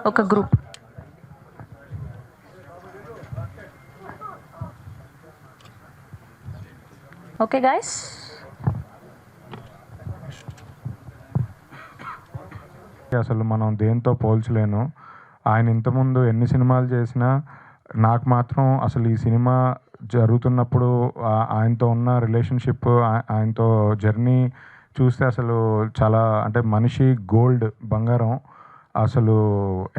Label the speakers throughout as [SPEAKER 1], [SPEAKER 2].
[SPEAKER 1] ఒక group. Okay guys,
[SPEAKER 2] అసలు మనం దేంతో పోల్చలేను. ఆయన ఇంతకుముందు ఎన్ని సినిమాలు చేసినా నాకు మాత్రం అసలు ఈ సినిమా జరుగుతున్నప్పుడు ఆయనతో ఉన్న రిలేషన్షిప్, ఆయనతో జర్నీ చూస్తే అసలు చాలా, అంటే మనిషి గోల్డ్, బంగారం. అసలు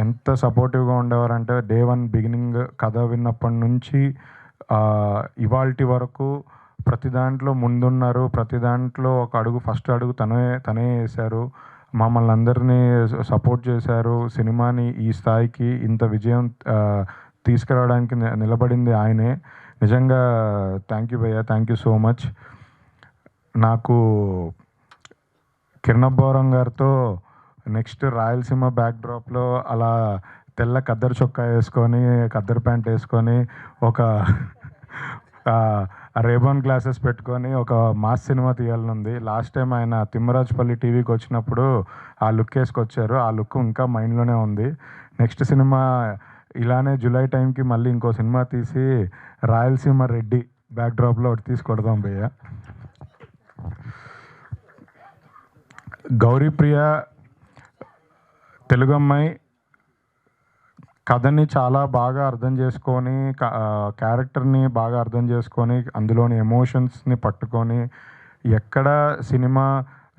[SPEAKER 2] ఎంత సపోర్టివ్గా ఉండేవారంటే డే వన్ బిగినింగ్ కథ విన్నప్పటి నుంచి ఇవాల్టి వరకు ప్రతి దాంట్లో ముందున్నారు. ప్రతి దాంట్లో ఒక అడుగు, ఫస్ట్ అడుగు తనే వేశారు. మమ్మల్ని అందరినీ సపోర్ట్ చేశారు. సినిమాని ఈ స్థాయికి ఇంత విజయం తీసుకురావడానికి నిలబడింది ఆయనే. నిజంగా థ్యాంక్ యూ భయ్య, థ్యాంక్ యూ సో మచ్. నాకు కిరణ్ అబ్బవరం గారితో నెక్స్ట్ రాయలసీమ బ్యాక్డ్రాప్లో అలా తెల్ల ఖద్దరు చొక్కా వేసుకొని, ఖద్దరు ప్యాంట్ వేసుకొని, ఒక రేబాన్ గ్లాసెస్ పెట్టుకొని ఒక మాస్ సినిమా తీయాలనుంది. లాస్ట్ టైం ఆయన తిమ్మరాజుపల్లి టీవీకి వచ్చినప్పుడు ఆ లుక్ వేసుకొచ్చారు. ఆ లుక్ ఇంకా మైండ్లోనే ఉంది. నెక్స్ట్ సినిమా ఇలానే జూలై టైంకి మళ్ళీ ఇంకో సినిమా తీసి రాయలసీమ రెడ్డి బ్యాక్డ్రాప్లో ఒకటి తీసి కొడదాం భయ్య. గౌరీప్రియ తెలుగు అమ్మాయి, కథని చాలా బాగా అర్థం చేసుకొని, క్యారెక్టర్ని బాగా అర్థం చేసుకొని, అందులోని ఎమోషన్స్ని పట్టుకొని, ఎక్కడ సినిమా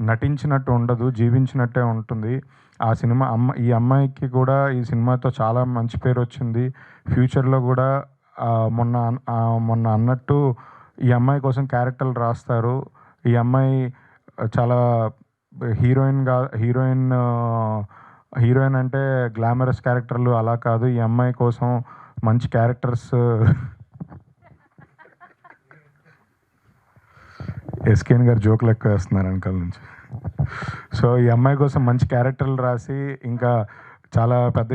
[SPEAKER 2] నటించినట్టు ఉండదు, జీవించినట్టే ఉంటుంది ఆ సినిమా. ఈ అమ్మాయికి కూడా ఈ సినిమాతో చాలా మంచి పేరు వచ్చింది. ఫ్యూచర్లో కూడా మొన్న అన్నట్టు ఈ అమ్మాయి కోసం క్యారెక్టర్లు రాస్తారు. ఈ అమ్మాయి చాలా హీరోయిన్ అంటే గ్లామరస్ క్యారెక్టర్లు అలా కాదు. ఈ అమ్మాయి కోసం మంచి క్యారెక్టర్స్, ఎస్కేఎన్ గారు జోకులు ఎక్కువ వేస్తున్నారు వెనకాల నుంచి. సో ఈ అమ్మాయి కోసం మంచి క్యారెక్టర్లు రాసి ఇంకా చాలా పెద్ద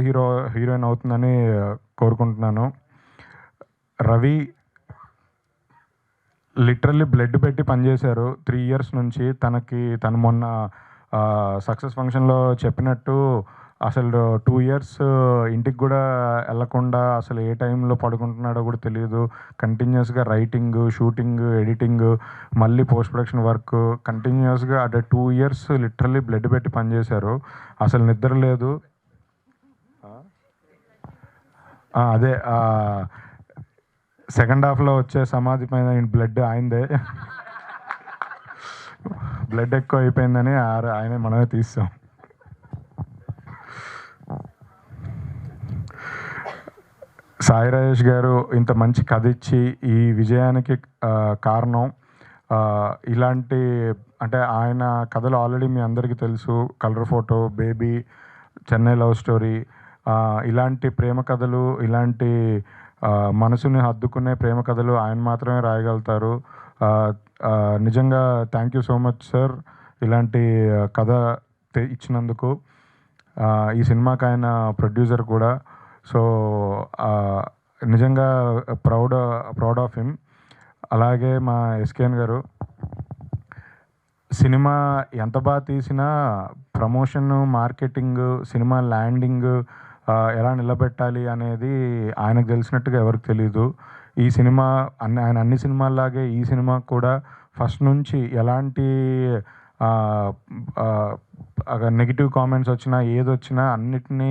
[SPEAKER 2] హీరోయిన్ అవుతుందని కోరుకుంటున్నాను. రవి లిటరల్లీ బ్లడ్ పెట్టి పనిచేశారు 3 years నుంచి. తను మొన్న సక్సెస్ ఫంక్షన్లో చెప్పినట్టు అసలు 2 years ఇంటికి కూడా వెళ్ళకుండా అసలు ఏ టైంలో పడుకుంటున్నాడో కూడా తెలియదు. కంటిన్యూస్గా రైటింగ్, షూటింగ్, ఎడిటింగ్, మళ్ళీ పోస్ట్ ప్రొడక్షన్ వర్క్ కంటిన్యూస్గా అంటే 2 years లిటరల్లీ బ్లడ్ పెట్టి పనిచేశారు. అసలు నిద్ర లేదు. అదే సెకండ్ హాఫ్లో వచ్చే సమాధి పైన బ్లడ్ ఆయనదే. బ్లడ్ ఎక్కువ అయిపోయిందని ఆయనే మనమే తీస్తాం. సాయి రాజేష్ గారు ఇంత మంచి కథ ఇచ్చి ఈ విజయానికి కారణం. ఇలాంటి అంటే ఆయన కథలు ఆల్రెడీ మీ అందరికీ తెలుసు. Colour photo, baby, Chennai love story, ఇలాంటి ప్రేమ కథలు, ఇలాంటి మనసుని హత్తుకునే ప్రేమ కథలు ఆయన మాత్రమే రాయగలుగుతారు. నిజంగా thank you so much sir ఇలాంటి కథ ఇచ్చినందుకు. ఈ సినిమాకి ఆయన ప్రొడ్యూసర్ కూడా. సో నిజంగా ప్రౌడ్ ఆఫ్ హిమ్. అలాగే మా ఎస్కేఎన్ గారు సినిమా ఎంత బాగా తీసినా ప్రమోషన్, మార్కెటింగ్, సినిమా ల్యాండింగ్ ఎలా నిలబెట్టాలి అనేది ఆయనకు తెలిసినట్టుగా ఎవరికి తెలీదు. ఈ సినిమా ఆయన అన్ని సినిమాల్లాగే ఈ సినిమా కూడా ఫస్ట్ నుంచి ఎలాంటి నెగిటివ్ కామెంట్స్ వచ్చినా ఏదొచ్చినా అన్నిటినీ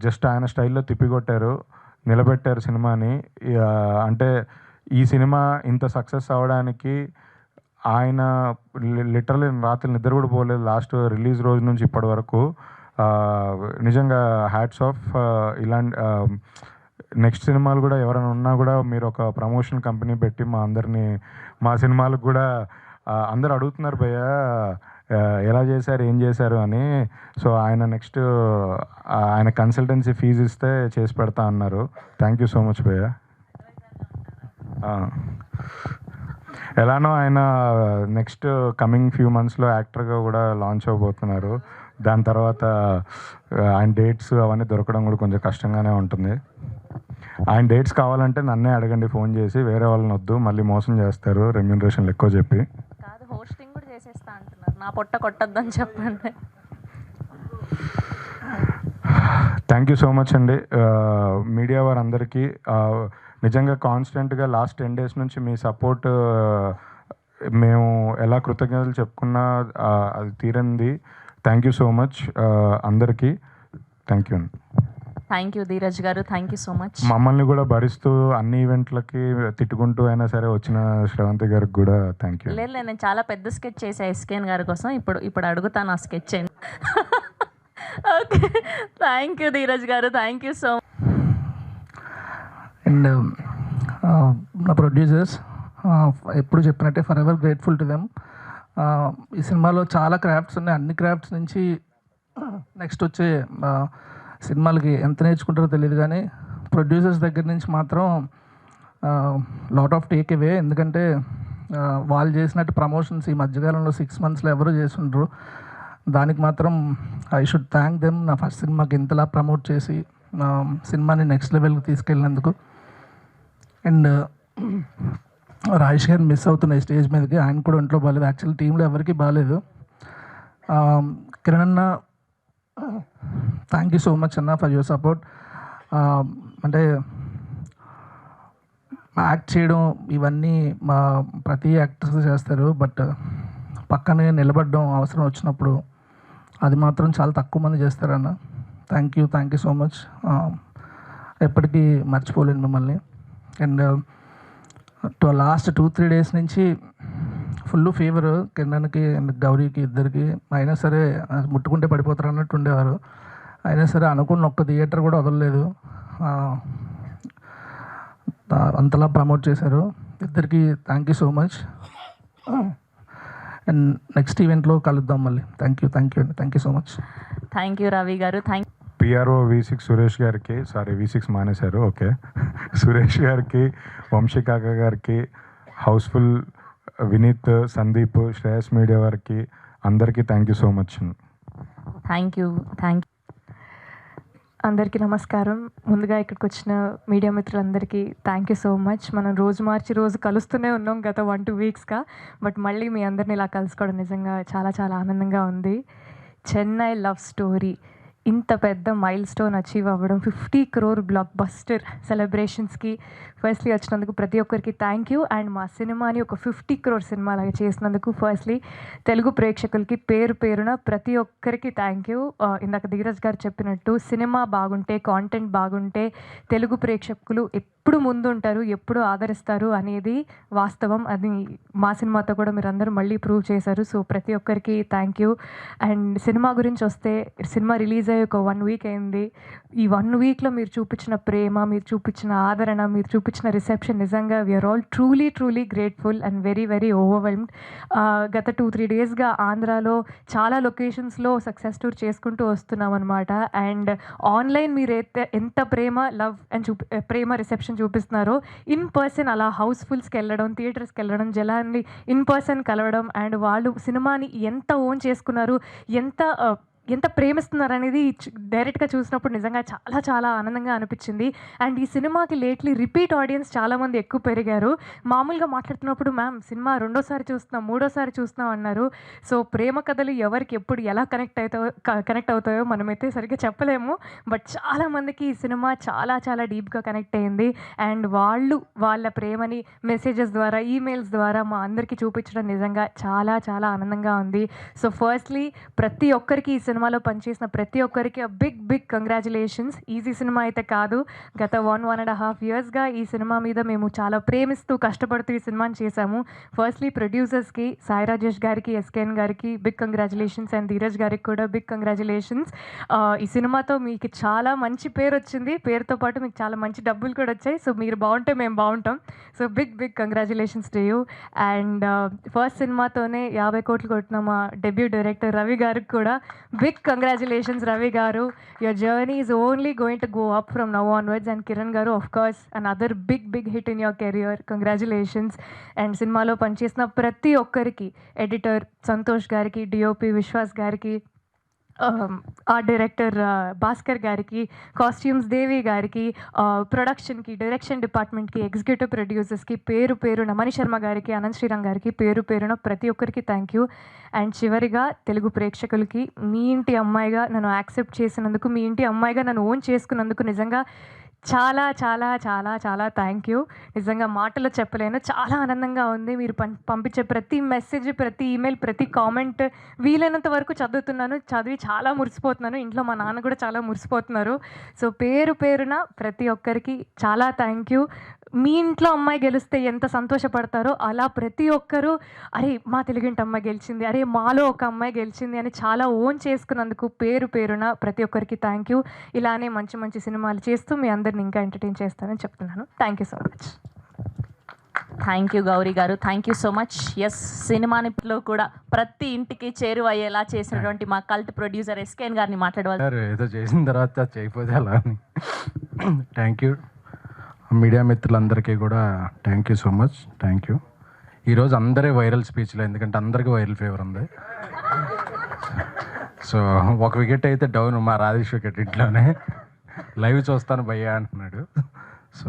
[SPEAKER 2] జస్ట్ ఆయన స్టైల్లో తిప్పికొట్టారు, నిలబెట్టారు సినిమాని. అంటే ఈ సినిమా ఇంత సక్సెస్ అవ్వడానికి ఆయన లిటరల్లీ రాత్రి నిద్ర కూడా పోలేదు లాస్ట్ రిలీజ్ రోజు నుంచి ఇప్పటి వరకు. నిజంగా హ్యాట్స్ ఆఫ్. ఇలాంటి నెక్స్ట్ సినిమాలు కూడా ఎవరైనా ఉన్నా కూడా మీరు ఒక ప్రమోషన్ కంపెనీ పెట్టి మా సినిమాలకు కూడా అందరు అడుగుతున్నారు భయ్య ఎలా చేశారు, ఏం చేశారు అని. సో ఆయన నెక్స్ట్ ఆయన కన్సల్టెన్సీ ఫీజు ఇస్తే చేసి పెడతా అన్నారు. థ్యాంక్ యూ సో మచ్ భయ్య. ఎలానో ఆయన నెక్స్ట్ కమింగ్ ఫ్యూ మంత్స్లో యాక్టర్గా కూడా లాంచ్ అవ్వబోతున్నారు. దాని తర్వాత ఆయన డేట్స్ అవన్నీ దొరకడం కూడా కొంచెం కష్టంగానే ఉంటుంది. ఆయన డేట్స్ కావాలంటే నన్నే అడగండి ఫోన్ చేసి, వేరే వాళ్ళని వద్దు, మళ్ళీ మోసం చేస్తారు రెమ్యూనరేషన్లు ఎక్కువ చెప్పి.
[SPEAKER 1] కాదు, హోస్టింగ్ కూడా చేసేస్తా అంటున్నారు, నా పొట్ట కొట్టొద్దని చెప్పండి.
[SPEAKER 2] థ్యాంక్ యూ సో మచ్ అండి మీడియా వారందరికీ. నిజంగా కాన్స్టెంట్గా లాస్ట్ 10 days నుంచి మీ సపోర్ట్ మేము ఎలా కృతజ్ఞతలు చెప్పుకున్నా అది తీరంది. థ్యాంక్ యూ సో మచ్ అందరికీ. థ్యాంక్ యూ అండి.
[SPEAKER 1] థ్యాంక్ యూ ధీరజ్ గారు, థ్యాంక్ యూ సో మచ్.
[SPEAKER 2] మమ్మల్ని కూడా భరిస్తూ అన్ని ఈవెంట్లకి తిట్టుకుంటూ అయినా సరే వచ్చిన శ్రవంతి గారికి కూడా థ్యాంక్ యూ.
[SPEAKER 1] లేదు, నేను చాలా పెద్ద స్కెచ్ చేసా ఎస్కేఎన్ గారి కోసం. ఇప్పుడు అడుగుతాను ఆ స్కెచ్ ఏంటి. ఓకే, థ్యాంక్ యూ ధీరజ్ గారు, thank you so much.
[SPEAKER 3] And నా ప్రొడ్యూసర్స్ ఎప్పుడు చెప్పినట్టే for ever grateful to them. ఈ సినిమాలో చాలా క్రాఫ్ట్స్ ఉన్నాయి. అన్ని క్రాఫ్ట్స్ నుంచి నెక్స్ట్ వచ్చే సినిమాలకి ఎంత నేర్చుకుంటారో తెలియదు, కానీ ప్రొడ్యూసర్స్ దగ్గర నుంచి మాత్రం లాట్ ఆఫ్ టేక్ అవే. ఎందుకంటే వాళ్ళు చేసినట్టు ప్రమోషన్స్ ఈ మధ్యకాలంలో 6 monthsలో ఎవరు చేస్తుండ్రు. దానికి మాత్రం ఐ షుడ్ థ్యాంక్ దెమ్. నా ఫస్ట్ సినిమాకి ఇంతలా ప్రమోట్ చేసి సినిమాని నెక్స్ట్ లెవెల్కి తీసుకెళ్ళినందుకు. అండ్ రాజేష్ గారిని మిస్ అవుతున్నాయి స్టేజ్ మీదకి. ఆయన కూడా ఒంట్లో బాగాలేదు. యాక్చువల్లీ టీంలో ఎవరికి బాగాలేదు. కిరణ్ అన్న, థ్యాంక్ యూ సో మచ్ అన్న ఫర్ యువర్ సపోర్ట్. అంటే యాక్ట్ చేయడం ఇవన్నీ మా ప్రతి యాక్టర్స్ చేస్తారు, బట్ పక్కనే నిలబడడం అవసరం వచ్చినప్పుడు అది మాత్రం చాలా తక్కువ మంది చేస్తారన్న. Thank you so much. ఎప్పటికీ మర్చిపోలేను మిమ్మల్ని. అండ్ లాస్ట్ 2-3 days నుంచి ఫుల్ ఫీవర్ కిరణ్కి అండ్ గౌరీకి ఇద్దరికి. అయినా సరే ముట్టుకుంటే పడిపోతారు అన్నట్టు ఉండేవారు. అయినా సరే అనుకున్న ఒక్క థియేటర్ కూడా వదలలేదు. అంతలా ప్రమోట్ చేశారు. ఇద్దరికి thank you so much. And next ఈవెంట్లో కలుద్దాం మళ్ళీ. థ్యాంక్ యూ అండి. Thank you so much.
[SPEAKER 1] Thank you Ravi గారు.
[SPEAKER 2] పిఆర్ఓ V6 సురేష్ గారికి, సారీ V6 మానేశారు, ఓకే, సురేష్ గారికి, వంశీకాక గారికి, హౌస్ఫుల్ వినీత్, సందీప్, శ్రేయస్ మీడియా వారికి అందరికీ thank you so much.
[SPEAKER 1] Thank you.
[SPEAKER 4] అందరికీ నమస్కారం. ముందుగా ఇక్కడికి వచ్చిన మీడియా మిత్రులందరికీ థ్యాంక్ యూ సో మచ్. మనం రోజు మార్చి రోజు కలుస్తూనే ఉన్నాం గత 1-2 weeksగా. బట్ మళ్ళీ మీ అందరిని ఇలా కలుసుకోవడం నిజంగా చాలా చాలా ఆనందంగా ఉంది. చెన్నై లవ్ స్టోరీ ఇంత పెద్ద మైల్ స్టోన్ అచీవ్ అవ్వడం, 50 crore బ్లాక్ బస్టర్ సెలబ్రేషన్స్కి ఫస్ట్లీ వచ్చినందుకు ప్రతి ఒక్కరికి థ్యాంక్ యూ. అండ్ మా సినిమాని ఒక 50 crore సినిమా లాగా చేసినందుకు ఫస్ట్లీ తెలుగు ప్రేక్షకులకి పేరున ప్రతి ఒక్కరికి థ్యాంక్ యూ. ఇందాక ధీరజ్ గారు చెప్పినట్టు సినిమా బాగుంటే, కాంటెంట్ బాగుంటే తెలుగు ప్రేక్షకులు ఎప్పుడు ముందుంటారు, ఎప్పుడు ఆదరిస్తారు అనేది వాస్తవం. అది మా సినిమాతో కూడా మీరు అందరూ మళ్ళీ ప్రూవ్ చేశారు. సో ప్రతి ఒక్కరికి థ్యాంక్ యూ. అండ్ సినిమా గురించి వస్తే, సినిమా రిలీజ్ అయ్యి ఒక 1 week అయింది. ఈ 1 weekలో మీరు చూపించిన ప్రేమ, మీరు చూపించిన ఆదరణ, మీరు చూపించిన రిసెప్షన్ నిజంగా we're all truly grateful and very overwhelmed. గత 2-3 daysగా ఆంధ్రాలో చాలా లొకేషన్స్లో సక్సెస్ టూర్ చేసుకుంటూ వస్తున్నాం అనమాట. అండ్ ఆన్లైన్ మీరు ఎంత ప్రేమ, లవ్ అండ్ ప్రేమ రిసెప్షన్ చూపిస్తున్నారో, ఇన్ పర్సన్ అలా హౌస్ఫుల్స్కి వెళ్ళడం, థియేటర్స్కి వెళ్ళడం, జనాన్ని ఇన్ పర్సన్ కలవడం, అండ్ వాళ్ళు సినిమాని ఎంత ఓన్ చేసుకున్నారు, ఎంత ప్రేమిస్తున్నారు అనేది డైరెక్ట్గా చూసినప్పుడు నిజంగా చాలా చాలా ఆనందంగా అనిపించింది. అండ్ ఈ సినిమాకి లేట్లీ రిపీట్ ఆడియన్స్ చాలామంది ఎక్కువ పెరిగారు. మామూలుగా మాట్లాడుతున్నప్పుడు మ్యామ్ సినిమా 2వ సారి చూస్తున్నాం, 3వ సారి చూస్తున్నాం అన్నారు. సో ప్రేమ కథలు ఎవరికి ఎప్పుడు ఎలా కనెక్ట్ అవుతాయో మనమైతే సరిగ్గా చెప్పలేము. బట్ చాలామందికి ఈ సినిమా చాలా చాలా డీప్గా కనెక్ట్ అయింది. అండ్ వాళ్ళ ప్రేమని మెసేజెస్ ద్వారా, ఈమెయిల్స్ ద్వారా మా అందరికీ చూపించడం నిజంగా చాలా చాలా ఆనందంగా ఉంది. సో ఫస్ట్లీ ప్రతి ఒక్కరికి, ఈ సినిమాలో పనిచేసిన ప్రతి ఒక్కరికి బిగ్ కంగ్రాచులేషన్స్. ఈజీ సినిమా అయితే కాదు. గత 1.5 yearsగా ఈ సినిమా మీద మేము చాలా ప్రేమిస్తూ కష్టపడుతూ ఈ సినిమాని చేశాము. ఫస్ట్లీ ప్రొడ్యూసర్స్కి, సాయి రాజేష్ గారికి, ఎస్కేఎన్ గారికి బిగ్ కంగ్రాచులేషన్స్. అండ్ ధీరజ్ గారికి కూడా బిగ్ కంగ్రాచులేషన్స్. ఈ సినిమాతో మీకు చాలా మంచి పేరు వచ్చింది. పేరుతో పాటు మీకు చాలా మంచి డబ్బులు కూడా వచ్చాయి. సో మీరు బాగుంటే మేము బాగుంటాం. So big congratulations to you. And first సినిమాతోనే 50 కోట్లు కొట్టిన మా డెబ్యూ డైరెక్టర్ రవి గారికి కూడా బిగ్ కంగ్రాచులేషన్స్. రవి గారు, your journey is only going to go up from now onwards. And Kiran గారు, of course another big hit in your career. Congratulations. And సినిమాలో పనిచేసిన ప్రతి ఒక్కరికి, ఎడిటర్ సంతోష్ గారికి, డిఓపి విశ్వాస్ గారికి, ఆర్ట్ డైరెక్టర్ భాస్కర్ గారికి, కాస్ట్యూమ్స్ దేవి గారికి, ప్రొడక్షన్కి, డైరెక్షన్ డిపార్ట్మెంట్కి, ఎగ్జిక్యూటివ్ ప్రొడ్యూసర్స్కి పేరు పేరున మణి శర్మ గారికి, అనంత్ శ్రీరామ్ గారికి పేరు పేరున ప్రతి ఒక్కరికి థ్యాంక్ యూ. అండ్ చివరిగా తెలుగు ప్రేక్షకులకి మీ ఇంటి అమ్మాయిగా నన్ను యాక్సెప్ట్ చేసినందుకు, మీ ఇంటి అమ్మాయిగా నన్ను ఓన్ చేసుకున్నందుకు నిజంగా చాలా చాలా చాలా చాలా థ్యాంక్ యూ. నిజంగా మాటలో చెప్పలేను, చాలా ఆనందంగా ఉంది. మీరు పంపించే ప్రతి మెసేజ్, ప్రతి ఈమెయిల్, ప్రతి కామెంట్ వీలైనంత వరకు చదువుతున్నాను. చదివి చాలా మురిసిపోతున్నాను. ఇంట్లో మా నాన్న కూడా చాలా మురిసిపోతున్నారు. సో పేరు పేరున ప్రతి ఒక్కరికి చాలా థ్యాంక్ యూ. మీ ఇంట్లో అమ్మాయి గెలిస్తే ఎంత సంతోషపడతారో అలా ప్రతి ఒక్కరూ అరే మా తెలుగింటి అమ్మాయి గెలిచింది, అరే మాలో ఒక అమ్మాయి గెలిచింది అని చాలా ఓన్ చేసుకున్నందుకు పేరు పేరున ప్రతి ఒక్కరికి థ్యాంక్ యూ. ఇలానే మంచి మంచి సినిమాలు చేస్తూ మీ అందరిని ఇంకా ఎంటర్టైన్ చేస్తానని చెప్తున్నాను. Thank you so much.
[SPEAKER 1] Thank you Gouri గారు, thank you so much. Yes, సినిమానిలో కూడా ప్రతి ఇంటికి చేరువయ్యేలా చేసినటువంటి మా కల్ట్ ప్రొడ్యూసర్ ఎస్కేఎన్ గారిని మాట్లాడవాలి.
[SPEAKER 5] ఏదో చేసిన తర్వాత చేయకపోతే అలా అని. థ్యాంక్ యూ మీడియా మిత్రులందరికీ కూడా thank you so much. Thank you. ఈరోజు అందరే వైరల్ స్పీచ్లో, ఎందుకంటే అందరికీ వైరల్ ఫీవర్ ఉంది. సో ఒక వికెట్ అయితే డౌన్, మా రాజేష్ వికెట్ ఇంట్లోనే లైవ్ చూస్తాను భయ్యా అంటున్నాడు. So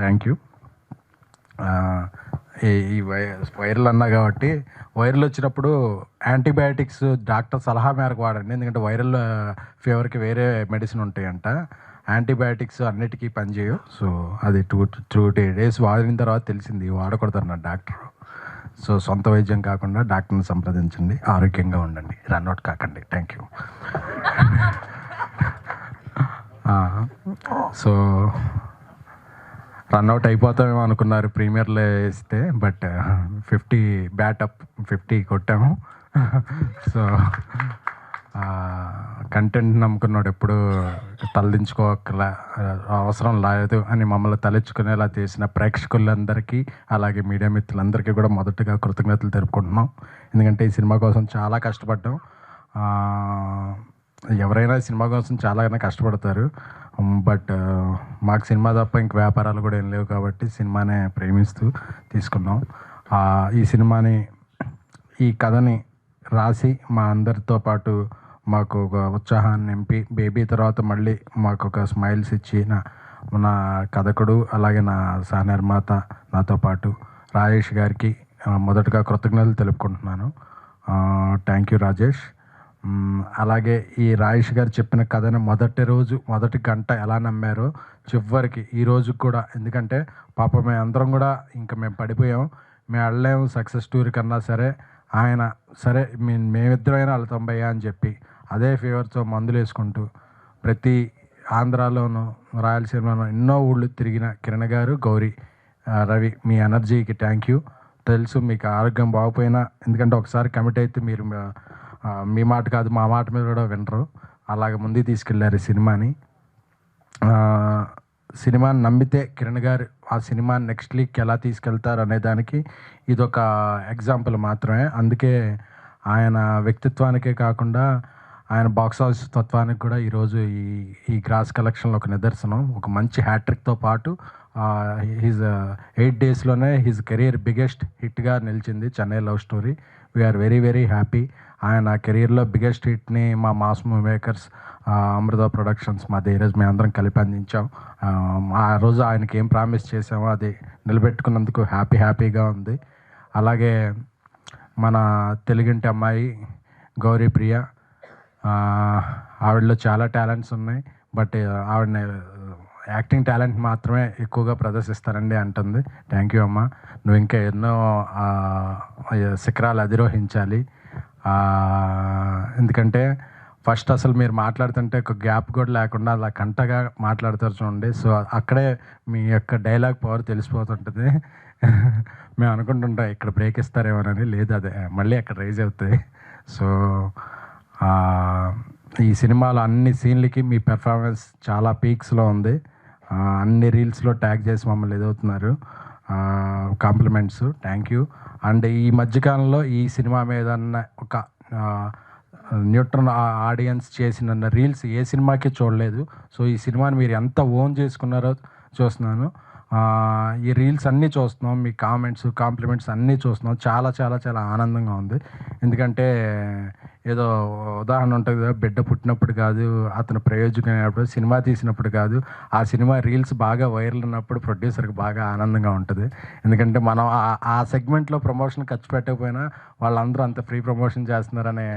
[SPEAKER 5] thank you. ఈ వైరల్ అన్నా కాబట్టి, వైరల్ వచ్చినప్పుడు యాంటీబయాటిక్స్ డాక్టర్ సలహా మేరకు వాడండి, ఎందుకంటే వైరల్ ఫీవర్కి వేరే మెడిసిన్ ఉంటాయంట. యాంటీబయాటిక్స్ అన్నిటికీ పనిచేయవు. సో అది 2 days వాడిన తర్వాత తెలిసింది వాడకూడదు అన్న డాక్టర్. సో సొంత వైద్యం కాకుండా డాక్టర్ని సంప్రదించండి, ఆరోగ్యంగా ఉండండి, రన్అట్ కాకండి. Thank you. సో రన్అట్ అయిపోతామేమో అనుకున్నారు ప్రీమియర్లో వేస్తే, బట్ 50 బ్యాటప్ 50 కొట్టాము. సో కంటెంట్ నమ్ముకున్నాడు ఎప్పుడు తలదించుకోకల అవసరం లేదు అని మమ్మల్ని తలెచ్చుకునేలా చేసిన ప్రేక్షకులందరికీ, అలాగే మీడియా మిత్రులందరికీ కూడా మొదటగా కృతజ్ఞతలు తెలుపుకుంటున్నాం. ఎందుకంటే ఈ సినిమా కోసం చాలా కష్టపడ్డాం. ఎవరైనా సినిమా కోసం చాలానే కష్టపడతారు, బట్ మాకు సినిమా తప్ప ఇంక వ్యాపారాలు కూడా ఏం లేవు కాబట్టి సినిమానే ప్రేమిస్తూ తీసుకున్నాం. ఈ సినిమాని, ఈ కథని రాసి మా అందరితో పాటు మాకు ఒక ఉత్సాహాన్ని నింపి, బేబీ తర్వాత మళ్ళీ మాకు ఒక స్మైల్స్ ఇచ్చి నా కథకుడు, అలాగే నా సహనిర్మాత, నాతో పాటు రాజేష్ గారికి మొదటగా కృతజ్ఞతలు తెలుపుకుంటున్నాను. Thank you Rajesh. అలాగే ఈ రాజేష్ గారు చెప్పిన కథని మొదటి గంట ఎలా నమ్మారో చివరికి ఈ రోజు కూడా, ఎందుకంటే పాప మేము అందరం కూడా ఇంకా మేము పడిపోయాం, మేము వెళ్ళలేము సక్సెస్ స్టోరీ కన్నా సరే, ఆయన సరే మేమిద్దరైనా వెళ్తాం భయ్యా అని చెప్పి అదే ఫీవర్తో మందులు వేసుకుంటూ ప్రతి ఆంధ్రాలోనూ రాయలసీమలో ఎన్నో ఊళ్ళు తిరిగిన కిరణ్ గారు, గౌరీ, రవి, మీ ఎనర్జీకి థ్యాంక్ యూ. తెలుసు మీకు ఆరోగ్యం బాగుపోయినా, ఎందుకంటే ఒకసారి కమిట్ అయితే మీరు మీ మాట కాదు మా మాట మీద కూడా వినరు, అలాగే ముందుకు తీసుకెళ్ళారు ఈ సినిమాని నమ్మితే కిరణ్ గారు ఆ సినిమాని నెక్స్ట్ లీగ్కి ఎలా తీసుకెళ్తారు అనే దానికి ఇదొక ఎగ్జాంపుల్ మాత్రమే. అందుకే ఆయన వ్యక్తిత్వానికే కాకుండా ఆయన బాక్స్ ఆఫీస్ తత్వానికి కూడా ఈరోజు ఈ గ్రాస్ కలెక్షన్లో ఒక నిదర్శనం. ఒక మంచి హ్యాట్రిక్తో పాటు హిజ్ 8 daysలోనే హిజ్ కెరీర్ బిగ్గెస్ట్ హిట్గా నిలిచింది Chennai love story. We're very very happy. ఆయన కెరీర్లో బిగ్గెస్ట్ హిట్ని మా mass movie makers, Amrutha productions, మా ధీరజ్ మేము అందరం కలిపి అందించాం. ఆ రోజు ఆయనకి ఏం ప్రామిస్ చేసామో అది నిలబెట్టుకున్నందుకు హ్యాపీగా ఉంది. అలాగే మన తెలుగింటి అమ్మాయి గౌరీ ప్రియ, ఆవిడలో చాలా టాలెంట్స్ ఉన్నాయి, బట్ ఆవిడని యాక్టింగ్ టాలెంట్ మాత్రమే ఎక్కువగా ప్రదర్శిస్తారండి అంటుంది. థ్యాంక్ యూ అమ్మ, నువ్వు ఇంకా ఎన్నో శిఖరాలు అధిరోహించాలి. ఎందుకంటే ఫస్ట్ అసలు మీరు మాట్లాడుతుంటే ఒక గ్యాప్ కూడా లేకుండా అలా కంటగా మాట్లాడతారు చూడండి. సో అక్కడే మీ యొక్క డైలాగ్ పవర్ తెలిసిపోతుంటుంది. మేము అనుకుంటుంటాం ఇక్కడ బ్రేక్ ఇస్తారేమోనని, లేదు అదే మళ్ళీ అక్కడ రైజ్ అవుతాయి. సో ఈ సినిమాలో అన్ని సీన్లకి మీ పెర్ఫార్మెన్స్ చాలా పీక్స్లో ఉంది. అన్ని రీల్స్లో ట్యాగ్ చేసి మమ్మల్ని ఎదుగుతున్నారు. Compliments, thank you. అండ్ ఈ మధ్యకాలంలో ఈ సినిమా మీద ఒక న్యూట్రన్ ఆడియన్స్ చేసిన రీల్స్ ఏ సినిమాకి చూడలేదు. సో ఈ సినిమాని మీరు ఎంత ఓన్ చేసుకున్నారో చూస్తున్నాను. ఈ రీల్స్ అన్నీ చూస్తున్నాం, మీ కాంప్లిమెంట్స్ అన్నీ చూస్తున్నాం. చాలా చాలా చాలా ఆనందంగా ఉంది. ఎందుకంటే ఏదో ఉదాహరణ ఉంటుంది కదా, బిడ్డ పుట్టినప్పుడు కాదు, అతను ప్రయోజకుడైనప్పుడు, సినిమా తీసినప్పుడు కాదు, ఆ సినిమా రీల్స్ బాగా వైరల్ ఉన్నప్పుడు ప్రొడ్యూసర్కి బాగా ఆనందంగా ఉంటుంది. ఎందుకంటే మనం ఆ సెగ్మెంట్లో ప్రమోషన్ ఖర్చు పెట్టకపోయినా వాళ్ళందరూ అంత ఫ్రీ ప్రమోషన్ చేస్తున్నారనే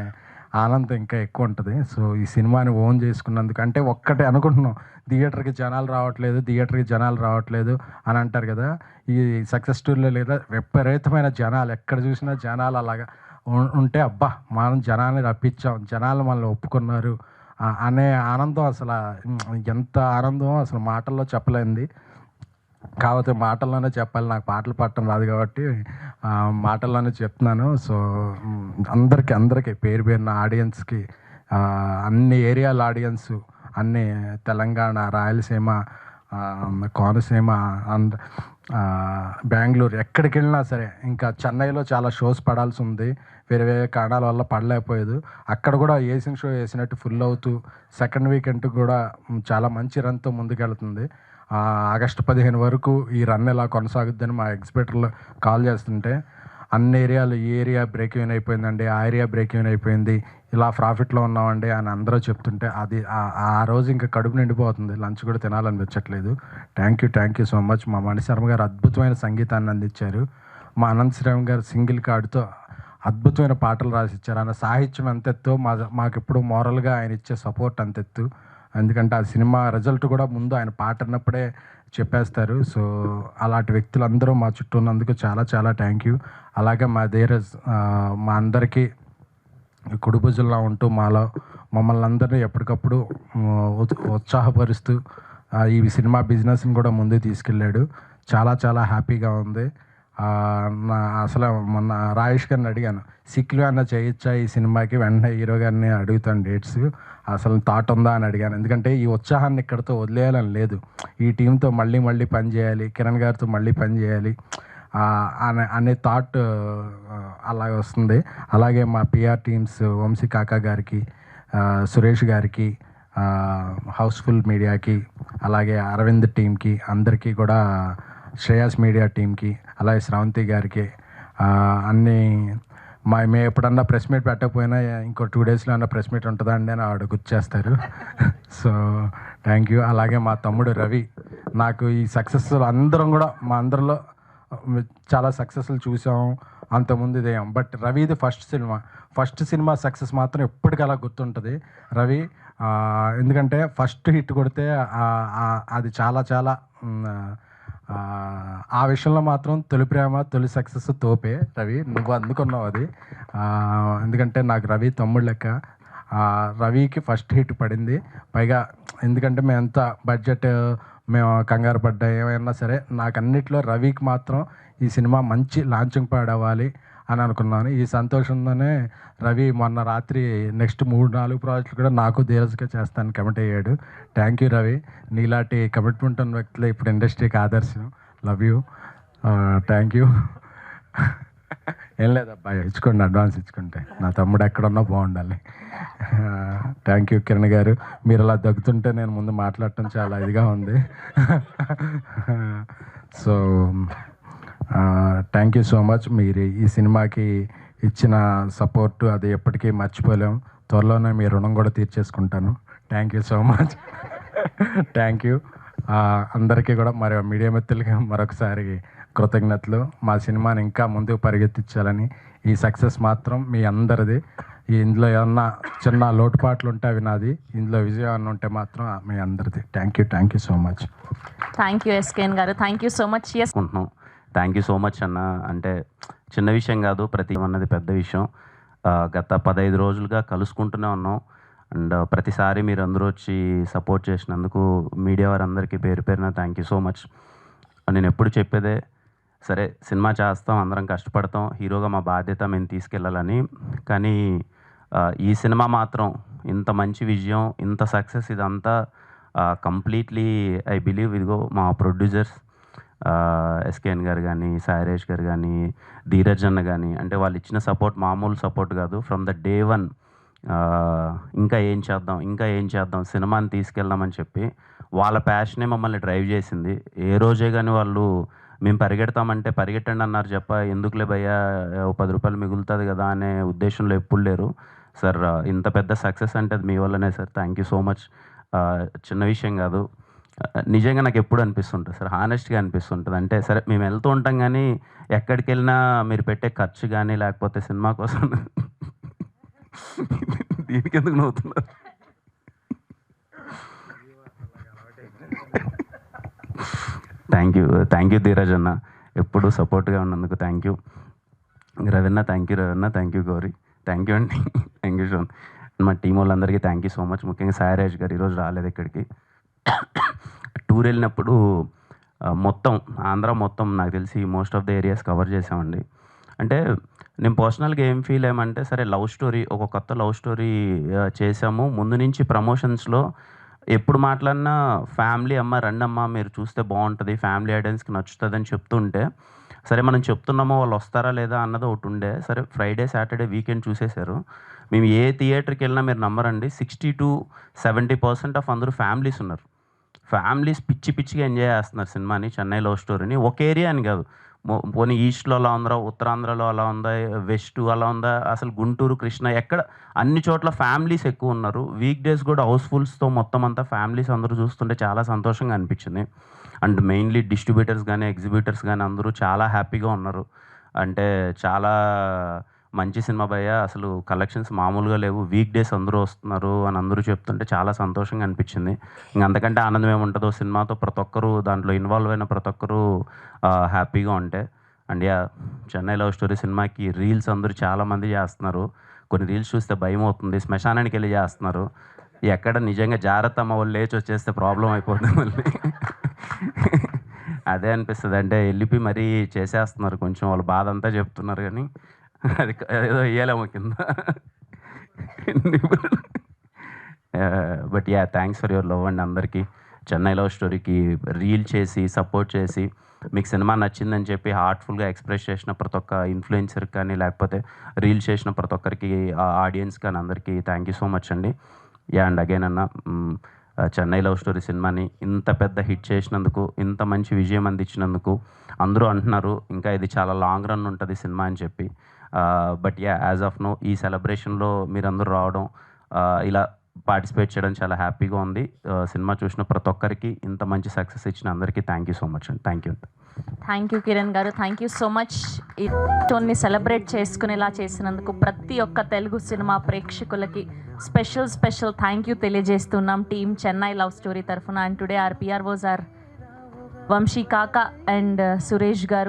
[SPEAKER 5] ఆనందం ఇంకా ఎక్కువ ఉంటుంది. సో ఈ సినిమాని ఓన్ చేసుకున్నందుకు, అంటే ఒక్కటే అనుకుంటున్నాం, థియేటర్కి జనాలు రావట్లేదు అని అంటారు కదా, ఈ సక్సెస్ స్టోరీలో లేదా విపరీతమైన జనాలు, ఎక్కడ చూసినా జనాలు అలాగా ఉంటే అబ్బా మనం జనాల్ని రప్పించాం, జనాలు మనల్ని ఒప్పుకున్నారు అనే ఆనందం అసలు ఎంత ఆనందమో అసలు మాటల్లో చెప్పలేంది. కాకపోతే మాటల్లోనే చెప్పాలి, నాకు పాటలు పాడటం రాదు కాబట్టి మాటల్లోనే చెప్తున్నాను. సో అందరికీ పేరున ఆడియన్స్కి, అన్ని ఏరియాల ఆడియన్స్, అన్ని తెలంగాణ, రాయలసీమ, కోనసీమ, బెంగళూరు, ఎక్కడికి వెళ్ళినా సరే, ఇంకా చెన్నైలో చాలా షోస్ పడాల్సి ఉంది, వేరే వేరే కారణాల వల్ల పడలేకపోయేది. అక్కడ కూడా వేసిన షో వేసినట్టు ఫుల్ అవుతూ సెకండ్ వీకెండ్ కూడా చాలా మంచి రన్తో ముందుకెళ్తుంది. ఆగస్టు 15 వరకు ఈ రన్ ఎలా కొనసాగుద్దని మా ఎగ్జిబిటర్లు కాల్ చేస్తుంటే, అన్ని ఏరియాలు, ఈ ఏరియా బ్రేక్ ఈవెన్ అయిపోయిందండి, ఆ ఏరియా బ్రేక్ ఈవెన్ అయిపోయింది, ఇలా ప్రాఫిట్లో ఉన్నామండి అని అందరూ చెప్తుంటే అది ఆ రోజు ఇంకా కడుపు నిండిపోతుంది, లంచ్ కూడా తినాలనిపించట్లేదు. Thank you so much. మా మణిశర్మ గారు అద్భుతమైన సంగీతాన్ని అందించారు. మా అనంత శ్రీరామ్ గారు సింగిల్ కార్డుతో అద్భుతమైన పాటలు రాసిచ్చారు. ఆయన సాహిత్యం అంతెత్తు, మాకెప్పుడు మోరల్గా ఆయన ఇచ్చే సపోర్ట్ అంతెత్తు. ఎందుకంటే ఆ సినిమా రిజల్ట్ కూడా ముందు ఆయన పాట అన్నప్పుడే చెప్పేస్తారు. సో అలాంటి వ్యక్తులందరూ మా చుట్టూ ఉన్నందుకు చాలా చాలా థ్యాంక్ యూ. అలాగే మా అందరికీ కుడిభుజంలా ఉంటూ మమ్మల్ని అందరినీ ఎప్పటికప్పుడు ఉత్సాహపరుస్తూ ఈ సినిమా బిజినెస్ని కూడా ముందుకు తీసుకెళ్ళాడు. చాలా చాలా హ్యాపీగా ఉంది. అసలు మొన్న రాజేష్ గారిని అడిగాను, సిక్లు అన్న చేయొచ్చా ఈ సినిమాకి, వెంటనే హీరో గారిని అడుగుతాను డేట్స్, అసలు థాట్ ఉందా అని అడిగాను. ఎందుకంటే ఈ ఉత్సాహాన్ని ఇక్కడితో వదిలేయాలని లేదు, ఈ టీంతో మళ్ళీ పని చేయాలి, కిరణ్ గారితో మళ్ళీ పని చేయాలి అనే థాట్ అలాగే వస్తుంది. అలాగే మా పిఆర్ టీమ్స్, వంశీ కాకా గారికి, సురేష్ గారికి, హౌస్ఫుల్ మీడియాకి, అలాగే అరవింద్ టీంకి, అందరికీ కూడా, శ్రేయాస్ మీడియా టీంకి, అలాగే శ్రావంతి గారికి, మేము ఎప్పుడన్నా ప్రెస్ మీట్ పెట్టకపోయినా ఇంకో 2 డేస్లో అన్న ప్రెస్ మీట్ ఉంటుందా అండి అని ఆవిడ గుర్చేస్తారు. So thank you. అలాగే మా తమ్ముడు రవి, నాకు ఈ సక్సెస్ అందరం కూడా మా అందరిలో చాలా సక్సెస్లు చూసాం, అంతకుముందు ఇదేం, బట్ రవిది ఫస్ట్ సినిమా సక్సెస్ మాత్రం ఎప్పటికీ అలా గుర్తుంటుంది రవి. ఎందుకంటే ఫస్ట్ హిట్ కొడితే అది చాలా చాలా ఆ విషయంలో మాత్రం తొలి ప్రేమ తొలి సక్సెస్ తోపే రవి, నువ్వు అందుకున్నావు అది. ఎందుకంటే నాకు రవి తమ్ముడు లెక్క. రవికి ఫస్ట్ హిట్ పడింది. పైగా ఎందుకంటే మేము ఎంత బడ్జెట్ మేము కంగారు పడ్డా ఏమైనా సరే, నాకు అన్నిట్లో రవికి మాత్రం ఈ సినిమా మంచి లాంచింగ్ ప్యాడ్ అవ్వాలి అని అనుకున్నాను. ఈ సంతోషంతోనే రవి మొన్న రాత్రి నెక్స్ట్ 3-4 ప్రాజెక్టులు కూడా నాకు ధీరజ్గా చేస్తాను కమిట్ అయ్యాడు. థ్యాంక్ యూ రవి, నీలాంటి కమిట్మెంట్ ఉన్న వ్యక్తులు ఇప్పుడు ఇండస్ట్రీకి ఆదర్శం. Love you, thank you. ఏం లేదబ్బా, ఇచ్చుకోండి, అడ్వాన్స్ ఇచ్చుకుంటే, నా తమ్ముడు ఎక్కడున్నా బాగుండాలి. థ్యాంక్ యూ కిరణ్ గారు, మీరు అలా దగ్గుతుంటే నేను ముందు మాట్లాడటం చాలా ఇదిగా ఉంది. So thank you so much. మీరు ఈ సినిమాకి ఇచ్చిన సపోర్టు అది ఎప్పటికీ మర్చిపోలేం. త్వరలోనే మీ రుణం కూడా తీర్చేసుకుంటాను. Thank you so much. Thank you అందరికీ కూడా, మరి మీడియా మిత్రులకి మరొకసారి కృతజ్ఞతలు. మా సినిమాని ఇంకా ముందుకు పరిగెత్తించాలని, ఈ సక్సెస్ మాత్రం మీ అందరిది. ఇందులో ఏమన్నా చిన్న లోటుపాట్లు ఉంటే అవి నాది, ఇందులో విజయం అన్న ఉంటే మాత్రం మీ అందరిది. Thank you so much.
[SPEAKER 1] Thank you SKN గారు, thank you so much. Yes
[SPEAKER 6] అనుకుంటున్నాం. థ్యాంక్ యూ సో మచ్ అన్న. అంటే చిన్న విషయం కాదు, ప్రతి అన్నది పెద్ద విషయం. గత 15 రోజులుగా కలుసుకుంటూనే ఉన్నాం. అండ్ ప్రతిసారి మీరు అందరూ వచ్చి సపోర్ట్ చేసినందుకు మీడియా వారందరికీ పేరు పేరున థ్యాంక్ యూ సో మచ్. నేను ఎప్పుడు చెప్పేదే, సరే సినిమా చేస్తాం, అందరం కష్టపడతాం, హీరోగా మా బాధ్యత మేము తీసుకెళ్ళాలని. కానీ ఈ సినిమా మాత్రం ఇంత మంచి విజయం, ఇంత సక్సెస్, ఇదంతా కంప్లీట్లీ ఐ బిలీవ్ ఇదిగో మా ప్రొడ్యూసర్స్ ఎస్కేఎన్ గారు కానీ, సాయిరేష్ గారు కానీ, ధీరజ్ అన్న కానీ, అంటే వాళ్ళు ఇచ్చిన సపోర్ట్ మామూలు సపోర్ట్ కాదు. ఫ్రమ్ ద డే 1 ఇంకా ఏం చేద్దాం ఇంకా ఏం చేద్దాం సినిమాని తీసుకెళ్దామని చెప్పి వాళ్ళ ప్యాషనే మమ్మల్ని డ్రైవ్ చేసింది. ఏ రోజే కానీ వాళ్ళు మేము పరిగెడతామంటే పరిగెట్టండి అన్నారు చెప్ప ఎందుకులే భయ్యా ఓ 10 రూపాయలు మిగులుతుంది కదా అనే ఉద్దేశంలో ఎప్పుడు లేరు సార్. ఇంత పెద్ద సక్సెస్ అంటే అది మీ వల్లనే sir. Thank you so much. చిన్న విషయం కాదు, నిజంగా నాకు ఎప్పుడు అనిపిస్తుంటుంది సార్, హానెస్ట్గా అనిపిస్తుంటుంది. అంటే సరే మేము వెళ్తూ ఉంటాం కానీ ఎక్కడికి వెళ్ళినా మీరు పెట్టే ఖర్చు కానీ లేకపోతే సినిమా కోసం దీనికి ఎందుకు నవ్వుతున్నారు? థ్యాంక్ యూ ధీరజ్ అన్న, ఎప్పుడు సపోర్ట్గా ఉన్నందుకు thank you. Raveena thank you, Raveena thank you, Gauri thank you అండి, థ్యాంక్ యూ షోన్. మా టీం వాళ్ళందరికీ థ్యాంక్ యూ సో మచ్. ముఖ్యంగా సాయిరాజ్ గారు ఈరోజు రాలేదు ఇక్కడికి. టూర్ వెళ్ళినప్పుడు మొత్తం ఆంధ్ర మొత్తం నాకు తెలిసి most of the areas cover చేసామండి. అంటే నేను పర్సనల్గా ఏం ఫీల్ అయ్యామంటే సరే లవ్ స్టోరీ, ఒక కొత్త లవ్ స్టోరీ చేసాము. ముందు నుంచి ప్రమోషన్స్లో ఎప్పుడు మాట్లాడినా ఫ్యామిలీ అమ్మ రండమ్మ మీరు చూస్తే బాగుంటుంది, ఫ్యామిలీ ఆడియన్స్కి నచ్చుతుంది అని చెప్తుంటే సరే మనం చెప్తున్నామో వాళ్ళు వస్తారా లేదా అన్నది ఒకటి ఉండే. సరే ఫ్రైడే సాటర్డే వీకెండ్ చూసేశారు. మేము ఏ థియేటర్కి వెళ్ళినా మీరు నమ్మరండి 60 to 70% ఆఫ్ అందరూ ఫ్యామిలీస్ ఉన్నారు. ఫ్యామిలీస్ పిచ్చిగా ఎంజాయ్ చేస్తున్నారు సినిమాని, చెన్నై లవ్ స్టోరీని. ఒక ఏరియా అని కాదు, పోనీ ఈస్ట్లో అలా ఉందా, ఉత్తరాంధ్రలో అలా ఉందా, వెస్ట్ అలా ఉందా, అసలు గుంటూరు కృష్ణ ఎక్కడ అన్ని చోట్ల ఫ్యామిలీస్ ఎక్కువ ఉన్నారు. వీక్ డేస్ కూడా హౌస్ఫుల్స్తో మొత్తం అంతా ఫ్యామిలీస్ అందరూ చూస్తుంటే చాలా సంతోషంగా అనిపించింది. అండ్ మెయిన్లీ డిస్ట్రిబ్యూటర్స్ కానీ ఎగ్జిబ్యూటర్స్ కానీ అందరూ చాలా హ్యాపీగా ఉన్నారు. అంటే చాలా మంచి సినిమా భయ్య, అసలు కలెక్షన్స్ మామూలుగా లేవు, వీక్ డేస్ అందరూ వస్తున్నారు అని అందరూ చెప్తుంటే చాలా సంతోషంగా అనిపించింది. ఇంక అంతకంటే ఆనందం ఏముంటుందో సినిమాతో ప్రతి ఒక్కరూ దాంట్లో ఇన్వాల్వ్ అయిన ప్రతి ఒక్కరూ హ్యాపీగా ఉంటే. అండ్ చెన్నై లవ్ స్టోరీ సినిమాకి రీల్స్ అందరూ చాలామంది చేస్తున్నారు. కొన్ని రీల్స్ చూస్తే భయం అవుతుంది, శ్మశానానికి వెళ్ళి చేస్తున్నారు. ఎక్కడ నిజంగా జాగ్రత్త అమ్మ వాళ్ళు లేచి వచ్చేస్తే ప్రాబ్లం అయిపోతుంది మళ్ళీ. అదే అనిపిస్తుంది, అంటే వెళ్ళిపోయి మరీ చేసేస్తున్నారు, కొంచెం వాళ్ళ బాధ అంతా చెప్తున్నారు కానీ అది ఏదో వేయలేము కింద. But thanks for your love and అందరికీ చెన్నై లవ్ స్టోరీకి రీల్ చేసి సపోర్ట్ చేసి మీకు సినిమా నచ్చిందని చెప్పి హార్ట్ఫుల్గా ఎక్స్ప్రెస్ చేసిన ప్రతి ఒక్క ఇన్ఫ్లుయెన్సర్కి కానీ లేకపోతే రీల్ చేసిన ప్రతి ఒక్కరికి ఆడియన్స్ కానీ అందరికీ థ్యాంక్ యూ సో మచ్ అండి. అండ్ అగైన్ అన్న చెన్నై లవ్ స్టోరీ సినిమాని ఇంత పెద్ద హిట్ చేసినందుకు, ఇంత మంచి విజయం అందించినందుకు అందరూ అంటున్నారు ఇంకా ఇది చాలా లాంగ్ రన్ ఉంటుంది సినిమా అని చెప్పి. బట్ యాజ్ ఆఫ్ నో ఈ సెలబ్రేషన్లో మీరందరూ రావడం, ఇలా పార్టిసిపేట్ చేయడం చాలా హ్యాపీగా ఉంది. సినిమా చూసిన ప్రతి ఒక్కరికి ఇంత మంచి సక్సెస్ ఇచ్చిన అందరికీ థ్యాంక్ యూ సో మచ్ అండి.
[SPEAKER 1] థ్యాంక్ యూ కిరణ్ గారు, థ్యాంక్ యూ సో మచ్. ఈ టోన్ని సెలబ్రేట్ చేసుకునేలా చేసినందుకు ప్రతి ఒక్క తెలుగు సినిమా ప్రేక్షకులకి స్పెషల్ థ్యాంక్ యూ తెలియజేస్తున్నాం టీమ్ చెన్నై లవ్ స్టోరీ తరఫున. And today our PROs R Vamsi Kaka and Suresh గారు.